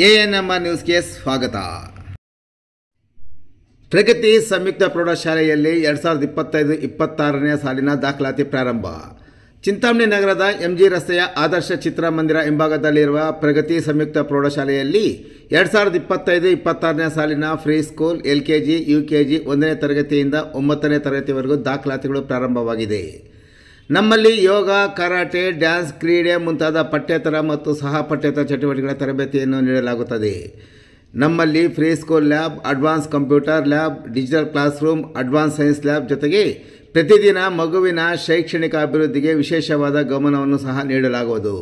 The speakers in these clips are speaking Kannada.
ಎಎನ್ಎಂಆರ್ ನ್ಯೂಸ್ಗೆ ಸ್ವಾಗತ. ಪ್ರಗತಿ ಸಂಯುಕ್ತ ಪ್ರೌಢಶಾಲೆಯಲ್ಲಿ 2025-26ನೇ ಸಾಲಿನ ದಾಖಲಾತಿ ಪ್ರಾರಂಭ. ಚಿಂತಾಮಣಿ ನಗರದ ಎಂಜಿ ರಸ್ತೆಯ ಆದರ್ಶ ಚಿತ್ರಮಂದಿರ ಹಿಂಭಾಗದಲ್ಲಿರುವ ಪ್ರಗತಿ ಸಂಯುಕ್ತ ಪ್ರೌಢಶಾಲೆಯಲ್ಲಿ 2025-26ನೇ ಸಾಲಿನ ಫ್ರೀ ಸ್ಕೂಲ್ LKG, UKG 1ನೇ ತರಗತಿಯಿಂದ 9ನೇ ತರಗತಿವರೆಗೂ ದಾಖಲಾತಿಗಳು ಪ್ರಾರಂಭವಾಗಿದೆ. ನಮ್ಮಲ್ಲಿ ಯೋಗ, ಕರಾಟೆ, ಡ್ಯಾನ್ಸ್, ಕ್ರೀಡೆ ಮುಂತಾದ ಪಠ್ಯೇತರ ಮತ್ತು ಸಹ ಪಠ್ಯೇತರ ಚಟುವಟಿಕೆಗಳ ತರಬೇತಿಯನ್ನು ನೀಡಲಾಗುತ್ತದೆ. ನಮ್ಮಲ್ಲಿ free school lab, advance computer lab, digital class room, advance science lab ಜೊತೆಗೆ ಪ್ರತಿದಿನ ಮಗುವಿನ ಶೈಕ್ಷಣಿಕ ಅಭಿವೃದ್ಧಿಗೆ ವಿಶೇಷವಾದ ಗಮನವನ್ನು ಸಹ ನೀಡಲಾಗುವುದು.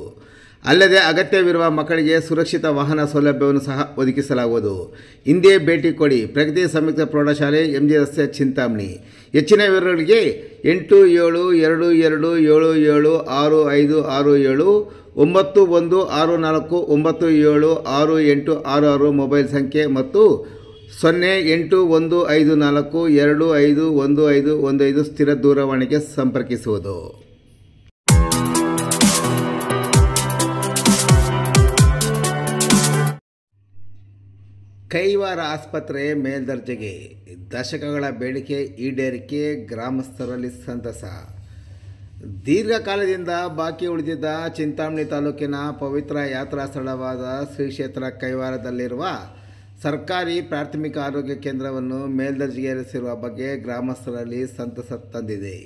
ಅಲ್ಲದೆ ಅಗತ್ಯವಿರುವ ಮಕ್ಕಳಿಗೆ ಸುರಕ್ಷಿತ ವಾಹನ ಸೌಲಭ್ಯವನ್ನು ಸಹ ಒದಗಿಸಲಾಗುವುದು. ಹಿಂದೆ ಭೇಟಿ ಕೊಡಿ. ಪ್ರಗತಿ ಸಂಯುಕ್ತ ಪ್ರೌಢಶಾಲೆ, MG ರಸ್ತೆ, ಚಿಂತಾಮಣಿ. ಹೆಚ್ಚಿನ ವಿವರಗಳಿಗೆ 8772776567 9164976866 ಮೊಬೈಲ್ ಸಂಖ್ಯೆ ಮತ್ತು 081542511515 ಸ್ಥಿರ ದೂರವಾಣಿಗೆ ಸಂಪರ್ಕಿಸುವುದು. ಕೈವಾರ ಆಸ್ಪತ್ರೆ ಮೇಲ್ದರ್ಜೆಗೆ, ದಶಕಗಳ ಬೇಡಿಕೆ ಈಡೇರಿಕೆ, ಗ್ರಾಮಸ್ಥರಲ್ಲಿ ಸಂತಸ. ದೀರ್ಘಕಾಲದಿಂದ ಬಾಕಿ ಉಳಿದಿದ್ದ ಚಿಂತಾಮಣಿ ತಾಲೂಕಿನ ಪವಿತ್ರ ಯಾತ್ರಾ ಸ್ಥಳವಾದ ಶ್ರೀ ಕ್ಷೇತ್ರ ಕೈವಾರದಲ್ಲಿರುವ ಸರ್ಕಾರಿ ಪ್ರಾಥಮಿಕ ಆರೋಗ್ಯ ಕೇಂದ್ರವನ್ನು ಮೇಲ್ದರ್ಜೆಗೇರಿಸಿರುವ ಬಗ್ಗೆ ಗ್ರಾಮಸ್ಥರಲ್ಲಿ ಸಂತಸ ತಂದಿದೆ.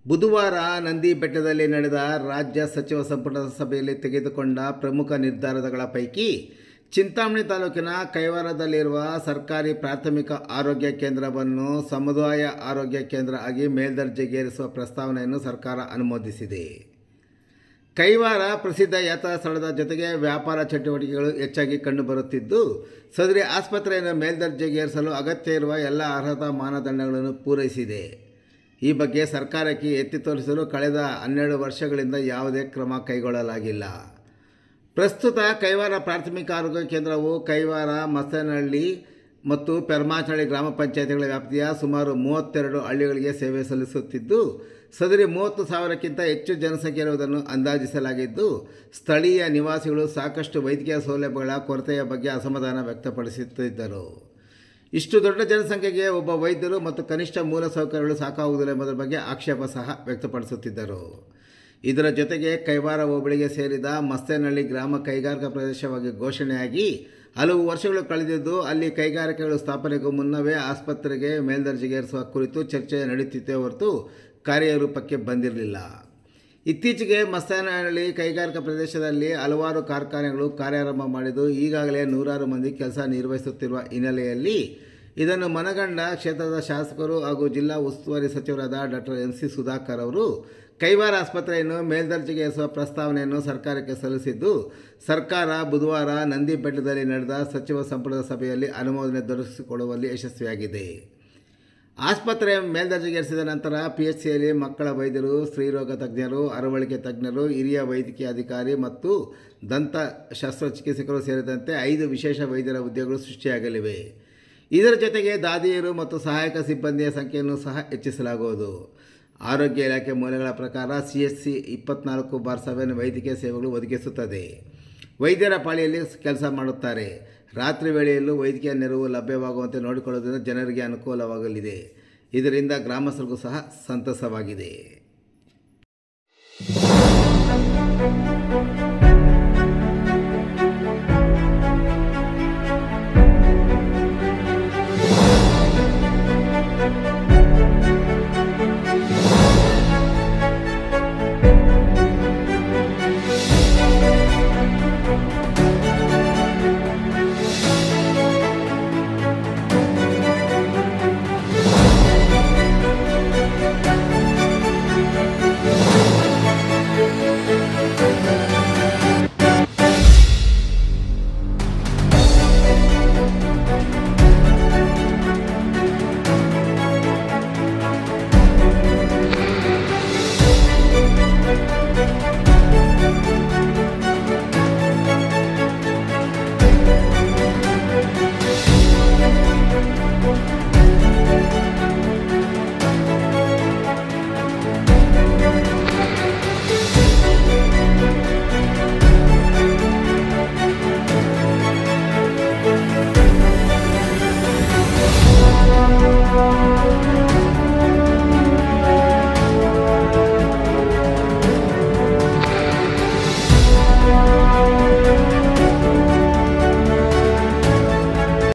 ಬುಧವಾರ ನಂದಿ ಬೆಟ್ಟದಲ್ಲಿ ನಡೆದ ರಾಜ್ಯ ಸಚಿವ ಸಂಪುಟದ ಸಭೆಯಲ್ಲಿ ತೆಗೆದುಕೊಂಡ ಪ್ರಮುಖ ನಿರ್ಧಾರಗಳ ಪೈಕಿ ಚಿಂತಾಮಣಿ ತಾಲೂಕಿನ ಕೈವಾರದಲ್ಲಿರುವ ಸರ್ಕಾರಿ ಪ್ರಾಥಮಿಕ ಆರೋಗ್ಯ ಕೇಂದ್ರವನ್ನು ಸಮುದಾಯ ಆರೋಗ್ಯ ಕೇಂದ್ರ ಆಗಿ ಮೇಲ್ದರ್ಜೆಗೇರಿಸುವ ಪ್ರಸ್ತಾವನೆಯನ್ನು ಸರ್ಕಾರ ಅನುಮೋದಿಸಿದೆ. ಕೈವಾರ ಪ್ರಸಿದ್ಧ ಯಾತ್ರಾ ಸ್ಥಳದ ಜೊತೆಗೆ ವ್ಯಾಪಾರ ಚಟುವಟಿಕೆಗಳು ಹೆಚ್ಚಾಗಿ ಕಂಡುಬರುತ್ತಿದ್ದು, ಸದರಿ ಆಸ್ಪತ್ರೆಯನ್ನು ಮೇಲ್ದರ್ಜೆಗೇರಿಸಲು ಅಗತ್ಯ ಇರುವ ಎಲ್ಲ ಅರ್ಹತಾ ಮಾನದಂಡಗಳನ್ನು ಪೂರೈಸಿದೆ. ಈ ಬಗ್ಗೆ ಸರ್ಕಾರಕ್ಕೆ ಎತ್ತಿ ತೋರಿಸಲು ಕಳೆದ 12 ವರ್ಷಗಳಿಂದ ಯಾವುದೇ ಕ್ರಮ ಕೈಗೊಳ್ಳಲಾಗಿಲ್ಲ. ಪ್ರಸ್ತುತ ಕೈವಾರ ಪ್ರಾಥಮಿಕ ಆರೋಗ್ಯ ಕೇಂದ್ರವು ಕೈವಾರ, ಮಸನಹಳ್ಳಿ ಮತ್ತು ಪೆರ್ಮಾಚನಹಳ್ಳಿ ಗ್ರಾಮ ಪಂಚಾಯತಿಗಳ ವ್ಯಾಪ್ತಿಯ ಸುಮಾರು 32 ಹಳ್ಳಿಗಳಿಗೆ ಸೇವೆ ಸಲ್ಲಿಸುತ್ತಿದ್ದು, ಸದರಿ 30,000ಕ್ಕಿಂತ ಹೆಚ್ಚು ಜನಸಂಖ್ಯೆ ಇರುವುದನ್ನು ಅಂದಾಜಿಸಲಾಗಿದ್ದು, ಸ್ಥಳೀಯ ನಿವಾಸಿಗಳು ಸಾಕಷ್ಟು ವೈದ್ಯಕೀಯ ಸೌಲಭ್ಯಗಳ ಕೊರತೆಯ ಬಗ್ಗೆ ಅಸಮಾಧಾನ ವ್ಯಕ್ತಪಡಿಸುತ್ತಿದ್ದರು. ಇಷ್ಟು ದೊಡ್ಡ ಜನಸಂಖ್ಯೆಗೆ ಒಬ್ಬ ವೈದ್ಯರು ಮತ್ತು ಕನಿಷ್ಠ ಮೂಲಸೌಕರ್ಯಗಳು ಸಾಕಾಗುವುದಿಲ್ಲ ಎಂಬುದರ ಬಗ್ಗೆ ಆಕ್ಷೇಪ ಸಹ ವ್ಯಕ್ತಪಡಿಸುತ್ತಿದ್ದರು. ಇದರ ಜೊತೆಗೆ ಕೈವಾರ ಹೋಬಳಿಗೆ ಸೇರಿದ ಮಸ್ತೇನಹಳ್ಳಿ ಗ್ರಾಮ ಕೈಗಾರಿಕಾ ಪ್ರದೇಶವಾಗಿ ಘೋಷಣೆಯಾಗಿ ಹಲವು ವರ್ಷಗಳು ಕಳೆದಿದ್ದು, ಅಲ್ಲಿ ಕೈಗಾರಿಕೆಗಳು ಸ್ಥಾಪನೆಗೂ ಮುನ್ನವೇ ಆಸ್ಪತ್ರೆಗೆ ಮೇಲ್ದರ್ಜೆಗೇರಿಸುವ ಕುರಿತು ಚರ್ಚೆ ನಡೆಯುತ್ತಿತ್ತೇ ಹೊರತು ಕಾರ್ಯರೂಪಕ್ಕೆ ಬಂದಿರಲಿಲ್ಲ. ಇತ್ತೀಚೆಗೆ ಮಸ್ತೇನಹಳ್ಳಿ ಕೈಗಾರಿಕಾ ಪ್ರದೇಶದಲ್ಲಿ ಹಲವಾರು ಕಾರ್ಖಾನೆಗಳು ಕಾರ್ಯಾರಂಭ ಮಾಡಿದ್ದು, ಈಗಾಗಲೇ ನೂರಾರು ಮಂದಿ ಕೆಲಸ ನಿರ್ವಹಿಸುತ್ತಿರುವ ಹಿನ್ನೆಲೆಯಲ್ಲಿ ಇದನ್ನು ಮನಗಂಡ ಕ್ಷೇತ್ರದ ಶಾಸಕರು ಹಾಗೂ ಜಿಲ್ಲಾ ಉಸ್ತುವಾರಿ ಸಚಿವರಾದ ಡಾಕ್ಟರ್ MC ಸುಧಾಕರ್ ಅವರು ಕೈವಾರ ಆಸ್ಪತ್ರೆಯನ್ನು ಮೇಲ್ದರ್ಜೆಗೇರಿಸುವ ಪ್ರಸ್ತಾವನೆಯನ್ನು ಸರ್ಕಾರಕ್ಕೆ ಸಲ್ಲಿಸಿದ್ದು, ಸರ್ಕಾರ ಬುಧವಾರ ನಂದಿ ಬೆಟ್ಟದಲ್ಲಿ ನಡೆದ ಸಚಿವ ಸಂಪುಟದ ಸಭೆಯಲ್ಲಿ ಅನುಮೋದನೆ ದೊರಕಿಸಿಕೊಡುವಲ್ಲಿ ಯಶಸ್ವಿಯಾಗಿದೆ. ಆಸ್ಪತ್ರೆ ಮೇಲ್ದರ್ಜೆಗೇರಿಸಿದ ನಂತರ PHCಯಲ್ಲಿ ಮಕ್ಕಳ ವೈದ್ಯರು, ಸ್ತ್ರೀರೋಗ ತಜ್ಞರು, ಅರವಳಿಕೆ ತಜ್ಞರು, ಹಿರಿಯ ವೈದ್ಯಕೀಯ ಅಧಿಕಾರಿ ಮತ್ತು ದಂತ ಶಸ್ತ್ರಚಿಕಿತ್ಸಕರು ಸೇರಿದಂತೆ 5 ವಿಶೇಷ ವೈದ್ಯರ ಹುದ್ದೆಗಳು ಸೃಷ್ಟಿಯಾಗಲಿವೆ. ಇದರ ಜೊತೆಗೆ ದಾದಿಯರು ಮತ್ತು ಸಹಾಯಕ ಸಿಬ್ಬಂದಿಯ ಸಂಖ್ಯೆಯನ್ನು ಸಹ ಹೆಚ್ಚಿಸಲಾಗುವುದು. ಆರೋಗ್ಯ ಇಲಾಖೆ ಮೂಲಗಳ ಪ್ರಕಾರ CHC 24/7 ವೈದ್ಯಕೀಯ ಸೇವೆಗಳು ಒದಗಿಸುತ್ತದೆ. ವೈದ್ಯರ ಪಾಳಿಯಲ್ಲಿ ಕೆಲಸ ಮಾಡುತ್ತಾರೆ. ರಾತ್ರಿ ವೇಳೆಯಲ್ಲೂ ವೈದ್ಯಕೀಯ ನೆರವು ಲಭ್ಯವಾಗುವಂತೆ ನೋಡಿಕೊಳ್ಳುವುದರಿಂದ ಜನರಿಗೆ ಅನುಕೂಲವಾಗಲಿದೆ. ಇದರಿಂದ ಗ್ರಾಮಸ್ಥರಿಗೂ ಸಹ ಸಂತಸವಾಗಿದೆ.